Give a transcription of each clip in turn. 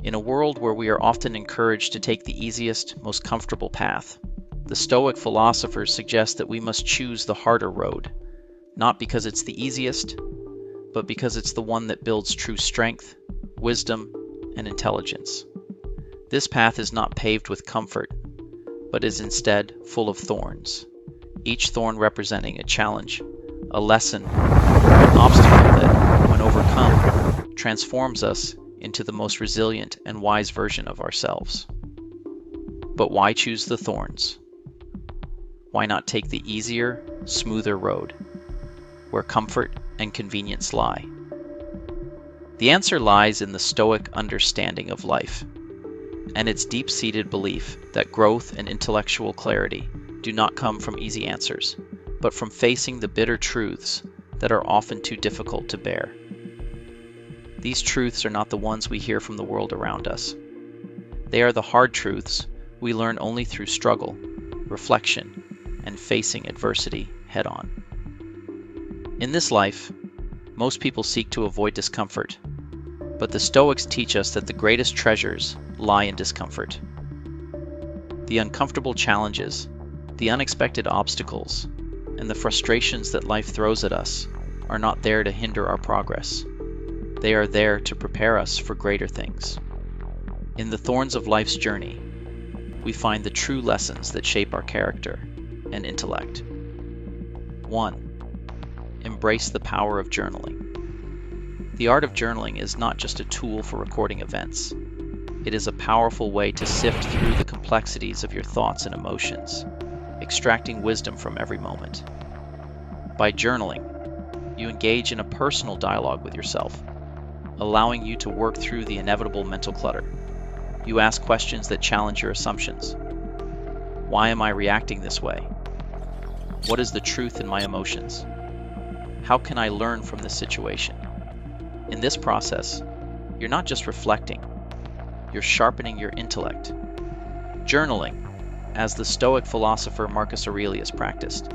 In a world where we are often encouraged to take the easiest, most comfortable path, the Stoic philosophers suggest that we must choose the harder road, not because it's the easiest, but because it's the one that builds true strength, wisdom, and intelligence. This path is not paved with comfort, but is instead full of thorns, each thorn representing a challenge, a lesson, an obstacle that, when overcome, transforms us into the most resilient and wise version of ourselves. But why choose the thorns? Why not take the easier, smoother road, where comfort and convenience lie? The answer lies in the Stoic understanding of life, and its deep-seated belief that growth and intellectual clarity do not come from easy answers, but from facing the bitter truths that are often too difficult to bear. These truths are not the ones we hear from the world around us. They are the hard truths we learn only through struggle, reflection, and facing adversity head-on. In this life, most people seek to avoid discomfort, but the Stoics teach us that the greatest treasures lie in discomfort. The uncomfortable challenges, the unexpected obstacles, and the frustrations that life throws at us are not there to hinder our progress. They are there to prepare us for greater things. In the thorns of life's journey, we find the true lessons that shape our character and intellect. 1. Embrace the power of journaling. The art of journaling is not just a tool for recording events. It is a powerful way to sift through the complexities of your thoughts and emotions, extracting wisdom from every moment. By journaling, you engage in a personal dialogue with yourself, allowing you to work through the inevitable mental clutter. You ask questions that challenge your assumptions. Why am I reacting this way? What is the truth in my emotions? How can I learn from this situation? In this process, you're not just reflecting, you're sharpening your intellect. Journaling, as the Stoic philosopher Marcus Aurelius practiced,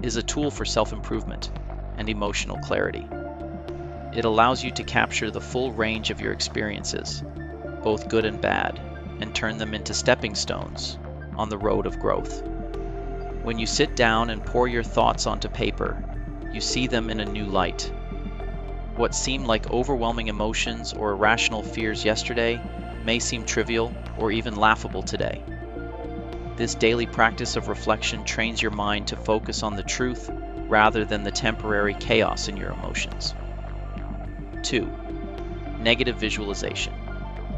is a tool for self-improvement and emotional clarity. It allows you to capture the full range of your experiences, both good and bad, and turn them into stepping stones on the road of growth. When you sit down and pour your thoughts onto paper, you see them in a new light. What seemed like overwhelming emotions or irrational fears yesterday may seem trivial or even laughable today. This daily practice of reflection trains your mind to focus on the truth rather than the temporary chaos in your emotions. 2. Negative visualization.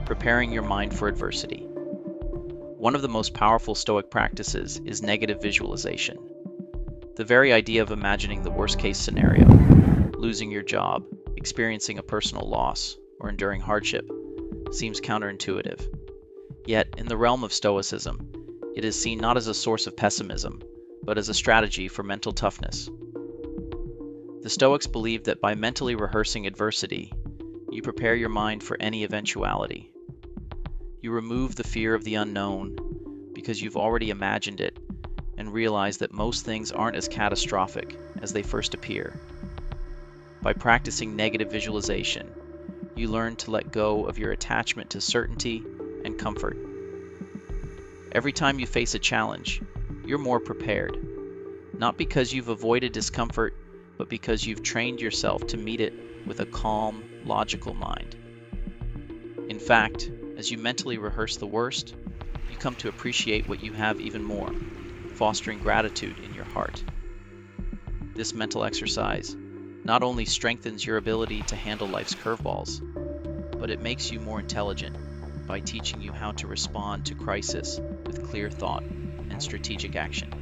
Preparing your mind for adversity. One of the most powerful Stoic practices is negative visualization. The very idea of imagining the worst-case scenario, losing your job, experiencing a personal loss, or enduring hardship, seems counterintuitive. Yet, in the realm of Stoicism, it is seen not as a source of pessimism, but as a strategy for mental toughness. The Stoics believed that by mentally rehearsing adversity, you prepare your mind for any eventuality. You remove the fear of the unknown because you've already imagined it and realize that most things aren't as catastrophic as they first appear. By practicing negative visualization, you learn to let go of your attachment to certainty and comfort. Every time you face a challenge, you're more prepared, not because you've avoided discomfort, but because you've trained yourself to meet it with a calm, logical mind. In fact, as you mentally rehearse the worst, you come to appreciate what you have even more, fostering gratitude in your heart. This mental exercise not only strengthens your ability to handle life's curveballs, but it makes you more intelligent by teaching you how to respond to crisis with clear thought and strategic action.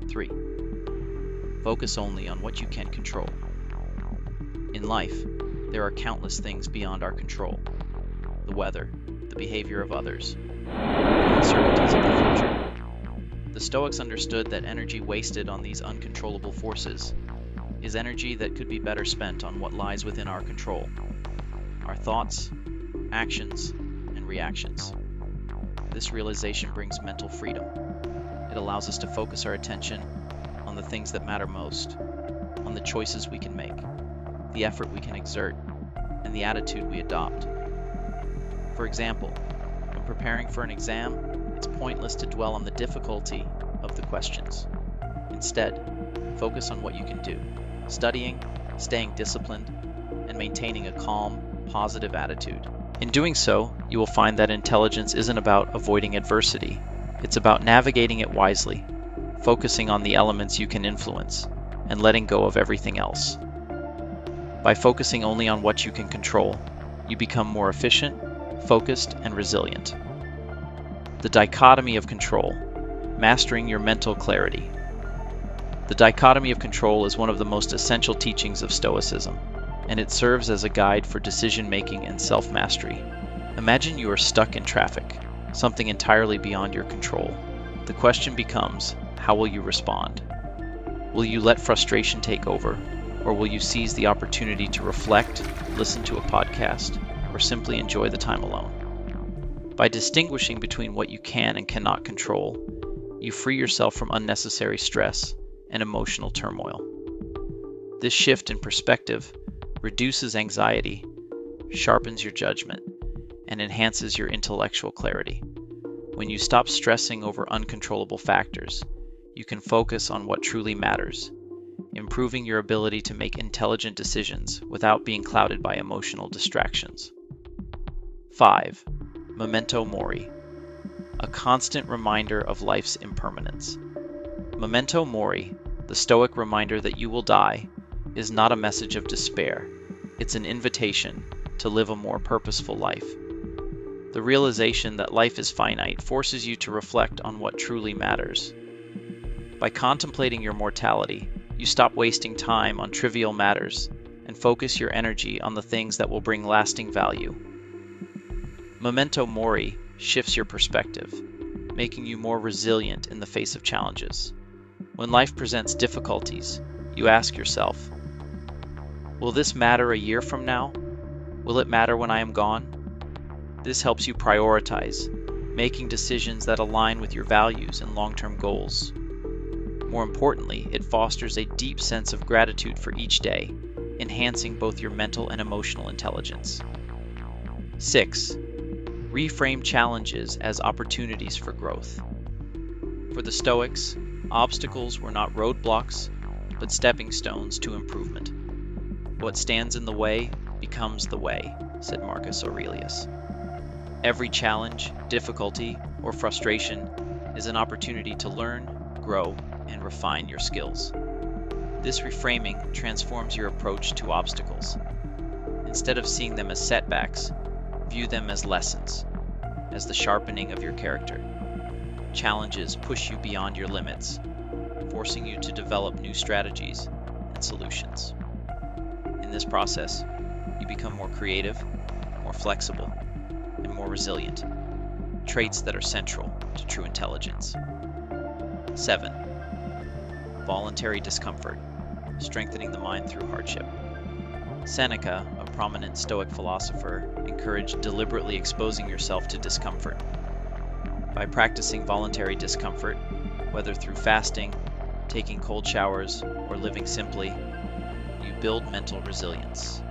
3. Focus only on what you can control. In life, there are countless things beyond our control. The weather, the behavior of others, the uncertainties of the future. The Stoics understood that energy wasted on these uncontrollable forces is energy that could be better spent on what lies within our control: our thoughts, actions, and reactions. This realization brings mental freedom. It allows us to focus our attention on the things that matter most, on the choices we can make, the effort we can exert, and the attitude we adopt. For example, when preparing for an exam, it's pointless to dwell on the difficulty of the questions. Instead, focus on what you can do: studying, staying disciplined, and maintaining a calm, positive attitude. In doing so, you will find that intelligence isn't about avoiding adversity. It's about navigating it wisely, focusing on the elements you can influence, and letting go of everything else. By focusing only on what you can control, you become more efficient, focused, and resilient. The dichotomy of control: mastering your mental clarity. The dichotomy of control is one of the most essential teachings of Stoicism, and it serves as a guide for decision-making and self-mastery. Imagine you are stuck in traffic, something entirely beyond your control. The question becomes, how will you respond? Will you let frustration take over, or will you seize the opportunity to reflect, listen to a podcast, or simply enjoy the time alone? By distinguishing between what you can and cannot control, you free yourself from unnecessary stress and emotional turmoil. This shift in perspective reduces anxiety, sharpens your judgment, and enhances your intellectual clarity. When you stop stressing over uncontrollable factors, you can focus on what truly matters, improving your ability to make intelligent decisions without being clouded by emotional distractions. 5. Memento mori, a constant reminder of life's impermanence. Memento mori, the Stoic reminder that you will die, is not a message of despair. It's an invitation to live a more purposeful life. The realization that life is finite forces you to reflect on what truly matters. By contemplating your mortality, you stop wasting time on trivial matters and focus your energy on the things that will bring lasting value. Memento mori shifts your perspective, making you more resilient in the face of challenges. When life presents difficulties, you ask yourself, will this matter a year from now? Will it matter when I am gone? This helps you prioritize, making decisions that align with your values and long-term goals. More importantly, it fosters a deep sense of gratitude for each day, enhancing both your mental and emotional intelligence. 6. Reframe challenges as opportunities for growth. For the Stoics, obstacles were not roadblocks, but stepping stones to improvement. What stands in the way becomes the way, said Marcus Aurelius. Every challenge, difficulty, or frustration is an opportunity to learn, grow, and refine your skills. This reframing transforms your approach to obstacles. Instead of seeing them as setbacks, view them as lessons, as the sharpening of your character. Challenges push you beyond your limits, forcing you to develop new strategies and solutions. In this process, you become more creative, more flexible, and more resilient, traits that are central to true intelligence. 7. Voluntary discomfort, strengthening the mind through hardship. Seneca, a prominent Stoic philosopher, encouraged deliberately exposing yourself to discomfort. By practicing voluntary discomfort, whether through fasting, taking cold showers, or living simply, you build mental resilience.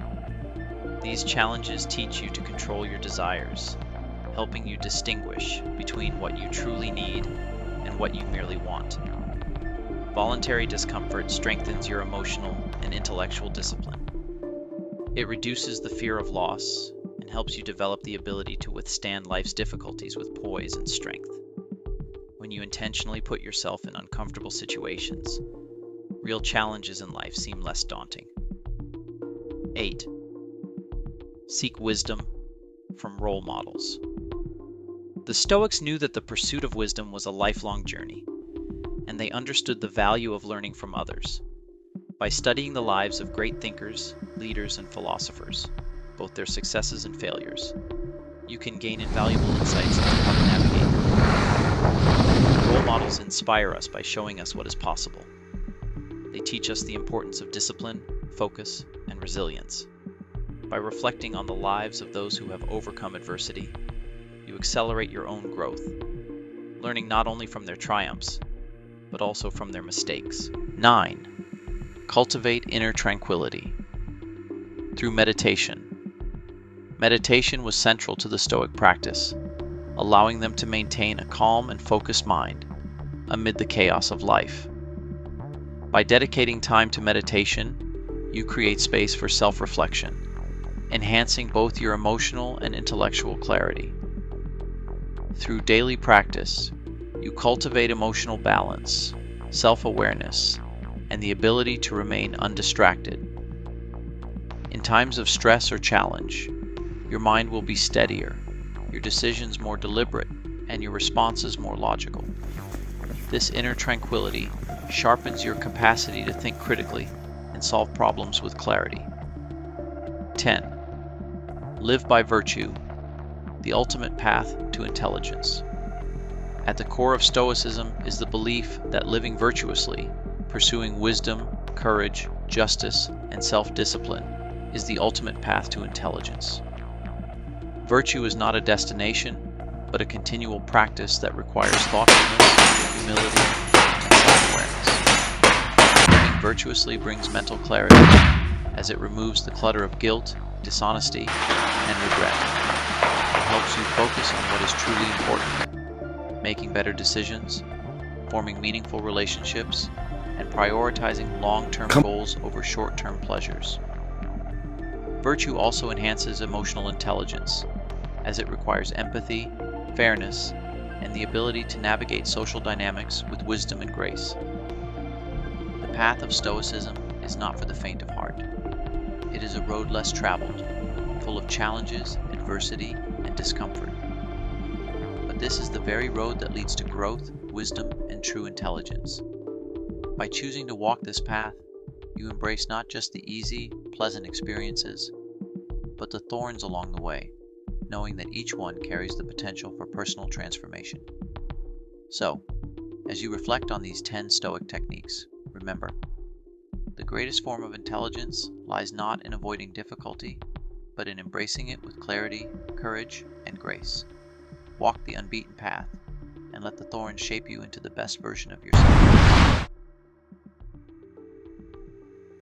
These challenges teach you to control your desires, helping you distinguish between what you truly need and what you merely want. Voluntary discomfort strengthens your emotional and intellectual discipline. It reduces the fear of loss and helps you develop the ability to withstand life's difficulties with poise and strength. When you intentionally put yourself in uncomfortable situations, real challenges in life seem less daunting. 8. Seek wisdom from role models. The Stoics knew that the pursuit of wisdom was a lifelong journey, and they understood the value of learning from others. By studying the lives of great thinkers, leaders, and philosophers, both their successes and failures, you can gain invaluable insights into how to navigate. Role models inspire us by showing us what is possible. They teach us the importance of discipline, focus, and resilience. By reflecting on the lives of those who have overcome adversity, you accelerate your own growth, learning not only from their triumphs, but also from their mistakes. 9. Cultivate inner tranquility through meditation. Meditation was central to the Stoic practice, allowing them to maintain a calm and focused mind amid the chaos of life. By dedicating time to meditation, you create space for self-reflection, enhancing both your emotional and intellectual clarity. Through daily practice, you cultivate emotional balance, self-awareness, and the ability to remain undistracted. In times of stress or challenge, your mind will be steadier, your decisions more deliberate, and your responses more logical. This inner tranquility sharpens your capacity to think critically and solve problems with clarity. 10. Live by virtue, the ultimate path to intelligence. At the core of Stoicism is the belief that living virtuously, pursuing wisdom, courage, justice, and self-discipline is the ultimate path to intelligence. Virtue is not a destination, but a continual practice that requires thoughtfulness, humility, and self-awareness. Living virtuously brings mental clarity, as it removes the clutter of guilt, dishonesty, and regret. It helps you focus on what is truly important, making better decisions, forming meaningful relationships, and prioritizing long-term goals over short-term pleasures. Virtue also enhances emotional intelligence, as it requires empathy, fairness, and the ability to navigate social dynamics with wisdom and grace. The path of Stoicism is not for the faint of heart. It is a road less traveled, full of challenges, adversity, and discomfort. But this is the very road that leads to growth, wisdom, and true intelligence. By choosing to walk this path, you embrace not just the easy, pleasant experiences, but the thorns along the way, knowing that each one carries the potential for personal transformation. So, as you reflect on these 10 Stoic techniques, remember, the greatest form of intelligence lies not in avoiding difficulty, but in embracing it with clarity, courage, and grace. Walk the unbeaten path, and let the thorns shape you into the best version of yourself.